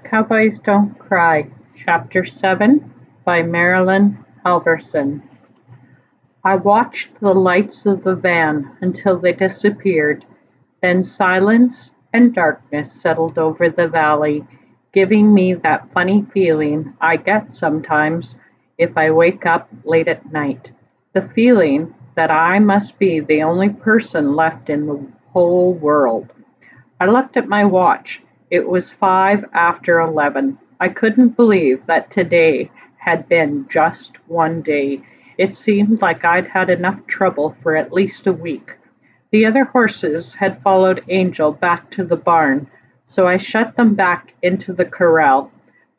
Cowboys Don't Cry, Chapter 7 by Marilyn Halvorson. I watched the lights of the van until they disappeared, then silence and darkness settled over the valley, giving me that funny feeling I get sometimes if I wake up late at night. The feeling that I must be the only person left in the whole world. I looked at my watch. It was 11:05. I couldn't believe that today had been just one day. It seemed like I'd had enough trouble for at least a week. The other horses had followed Angel back to the barn, so I shut them back into the corral.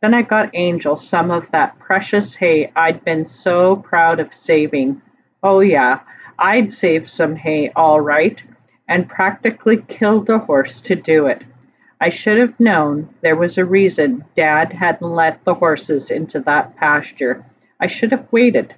Then I got Angel some of that precious hay I'd been so proud of saving. Oh, yeah, I'd saved some hay, all right, and practically killed a horse to do it. I should have known there was a reason Dad hadn't let the horses into that pasture. I should have waited.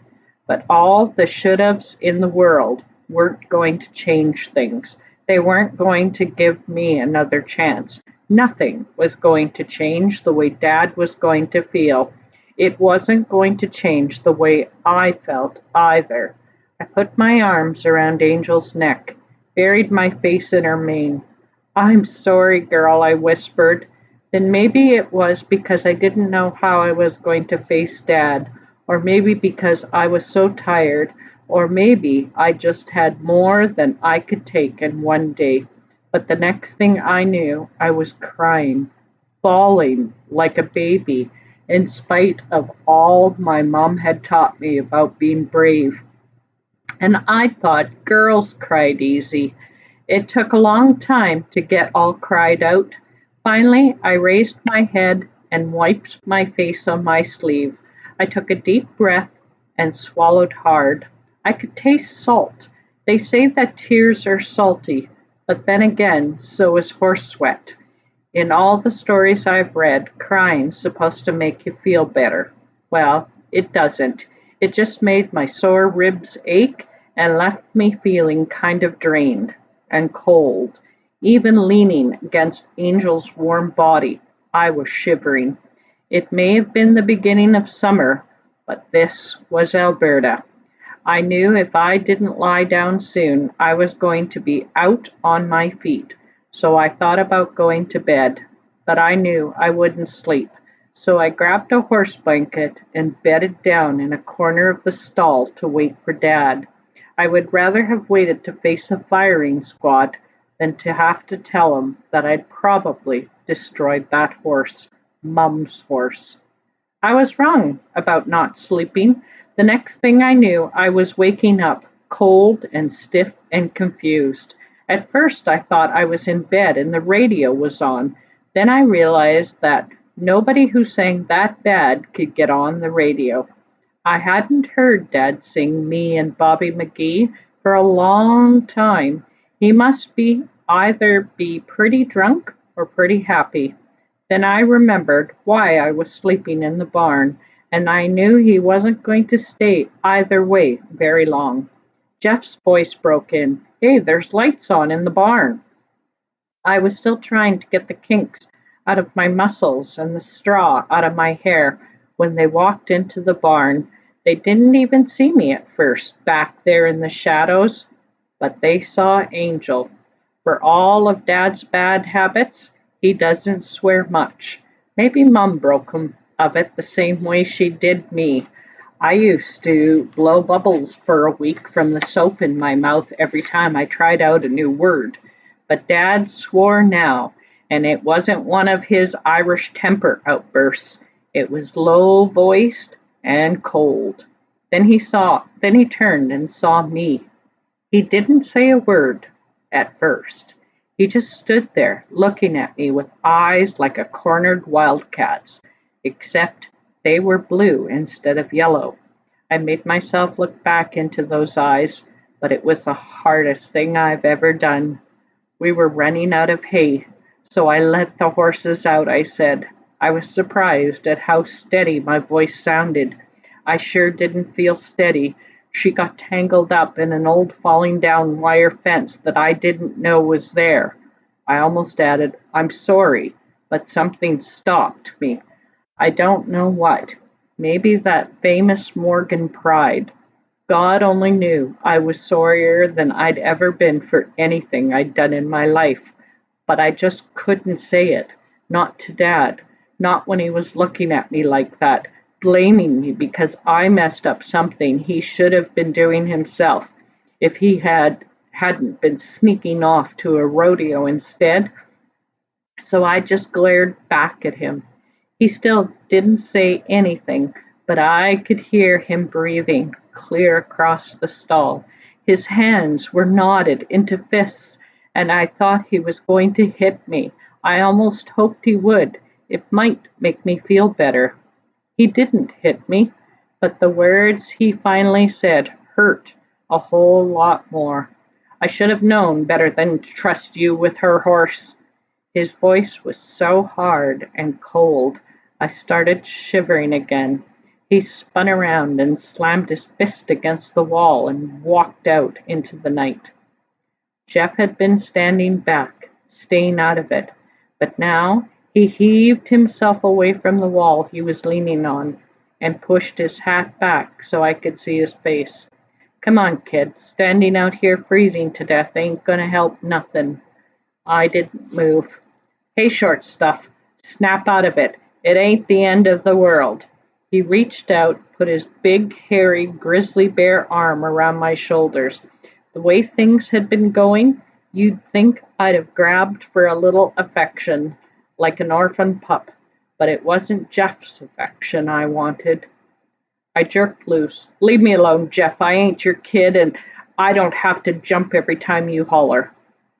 But all the should haves in the world weren't going to change things. They weren't going to give me another chance. Nothing was going to change the way Dad was going to feel. It wasn't going to change the way I felt either. I put my arms around Angel's neck, buried my face in her mane. "I'm sorry, girl," I whispered. Then maybe it was because I didn't know how I was going to face Dad, or maybe because I was so tired, or maybe I just had more than I could take in one day. But the next thing I knew, I was crying, bawling like a baby, in spite of all my mom had taught me about being brave. And I thought girls cried easy. It took a long time to get all cried out. Finally, I raised my head and wiped my face on my sleeve. I took a deep breath and swallowed hard. I could taste salt. They say that tears are salty, but then again, so is horse sweat. In all the stories I've read, crying's supposed to make you feel better. Well, it doesn't. It just made my sore ribs ache and left me feeling kind of drained and cold. Even leaning against Angel's warm body, I was shivering. It may have been the beginning of summer, but this was Alberta. I knew if I didn't lie down soon, I was going to be out on my feet, so I thought about going to bed. But I knew I wouldn't sleep, so I grabbed a horse blanket and bedded down in a corner of the stall to wait for Dad. I would rather have waited to face a firing squad than to have to tell him that I'd probably destroyed that horse, Mum's horse. I was wrong about not sleeping. The next thing I knew, I was waking up, cold and stiff and confused. At first, I thought I was in bed and the radio was on. Then I realized that nobody who sang that bad could get on the radio. I hadn't heard Dad sing "Me and Bobby McGee" for a long time. He must either be pretty drunk or pretty happy. Then I remembered why I was sleeping in the barn, and I knew he wasn't going to stay either way very long. Jeff's voice broke in. "Hey, there's lights on in the barn." I was still trying to get the kinks out of my muscles and the straw out of my hair when they walked into the barn. They didn't even see me at first, back there in the shadows, but they saw Angel. For all of Dad's bad habits, he doesn't swear much. Maybe Mum broke him of it the same way she did me. I used to blow bubbles for a week from the soap in my mouth every time I tried out a new word. But Dad swore now, and it wasn't one of his Irish temper outbursts. It was low-voiced and cold. Then he turned and saw me. He didn't say a word at first. He just stood there looking at me with eyes like a cornered wildcat's, except they were blue instead of yellow. I made myself look back into those eyes, but it was the hardest thing I've ever done. We were running out of hay, so I let the horses out, I said. I was surprised at how steady my voice sounded. I sure didn't feel steady. She got tangled up in an old falling down wire fence that I didn't know was there. I almost added, "I'm sorry," but something stopped me. I don't know what. Maybe that famous Morgan pride. God only knew I was sorrier than I'd ever been for anything I'd done in my life, but I just couldn't say it. Not to Dad. Not when he was looking at me like that, blaming me because I messed up something he should have been doing himself if he hadn't been sneaking off to a rodeo instead. So I just glared back at him. He still didn't say anything, but I could hear him breathing clear across the stall. His hands were knotted into fists, and I thought he was going to hit me. I almost hoped he would. It might make me feel better. He didn't hit me, but the words he finally said hurt a whole lot more. I should have known better than to trust you with her horse. His voice was so hard and cold, I started shivering again. He spun around and slammed his fist against the wall and walked out into the night. Jeff had been standing back, staying out of it, but now he heaved himself away from the wall he was leaning on and pushed his hat back so I could see his face. Come on, kid, standing out here freezing to death ain't gonna help nothing. I didn't move. Hey, short stuff, snap out of it. It ain't the end of the world. He reached out, put his big, hairy, grizzly bear arm around my shoulders. The way things had been going, you'd think I'd have grabbed for a little affection, like an orphan pup, but it wasn't Jeff's affection I wanted. I jerked loose. Leave me alone, Jeff. I ain't your kid, and I don't have to jump every time you holler.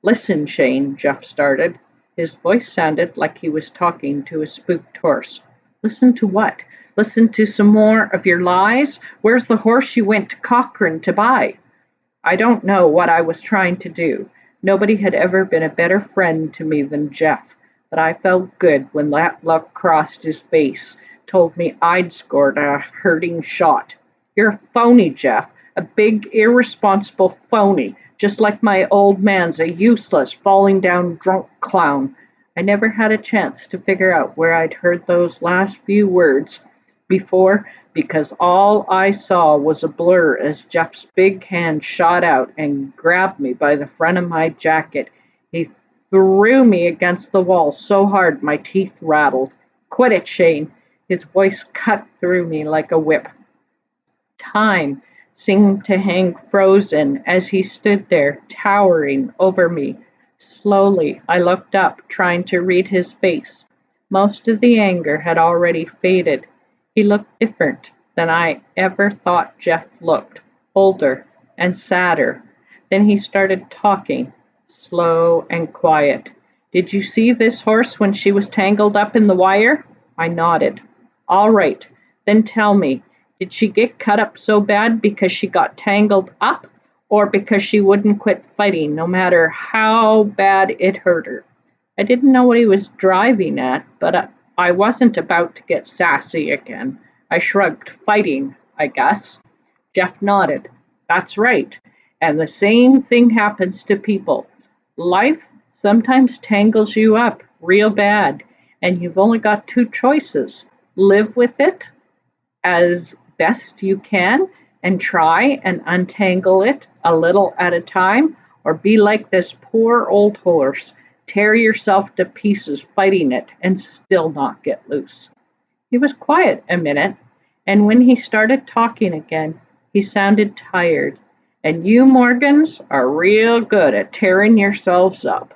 Listen, Shane, Jeff started. His voice sounded like he was talking to a spooked horse. Listen to what? Listen to some more of your lies? Where's the horse you went to Cochrane to buy? I don't know what I was trying to do. Nobody had ever been a better friend to me than Jeff, but I felt good when that look crossed his face, told me I'd scored a hurting shot. You're a phony, Jeff, a big, irresponsible phony, just like my old man's a useless, falling down drunk clown. I never had a chance to figure out where I'd heard those last few words before because all I saw was a blur as Jeff's big hand shot out and grabbed me by the front of my jacket. He threw me against the wall so hard my teeth rattled. Quit it, Shane. His voice cut through me like a whip. Time seemed to hang frozen as he stood there, towering over me. Slowly, I looked up, trying to read his face. Most of the anger had already faded. He looked different than I ever thought Jeff looked, older and sadder. Then he started talking, slow and quiet. Did you see this horse when she was tangled up in the wire? I nodded. All right, then tell me, did she get cut up so bad because she got tangled up, or because she wouldn't quit fighting no matter how bad it hurt her? I didn't know what he was driving at, but I wasn't about to get sassy again. I shrugged. Fighting, I guess. Jeff nodded. That's right. And the same thing happens to people. Life sometimes tangles you up real bad, and you've only got two choices. Live with it as best you can and try and untangle it a little at a time, or be like this poor old horse, tear yourself to pieces fighting it and still not get loose. He was quiet a minute, and when he started talking again, he sounded tired. And you Morgans are real good at tearing yourselves up.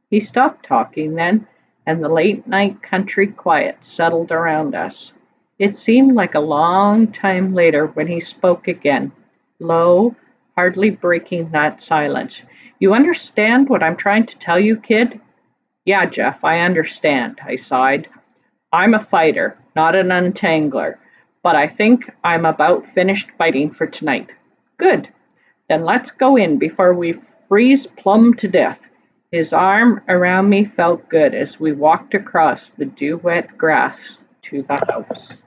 He stopped talking then, and the late night country quiet settled around us. It seemed like a long time later when he spoke again, low, hardly breaking that silence. You understand what I'm trying to tell you, kid? Yeah, Jeff, I understand, I sighed. I'm a fighter, not an untangler, but I think I'm about finished fighting for tonight. Good. Then let's go in before we freeze plumb to death. His arm around me felt good as we walked across the dew-wet grass to the house.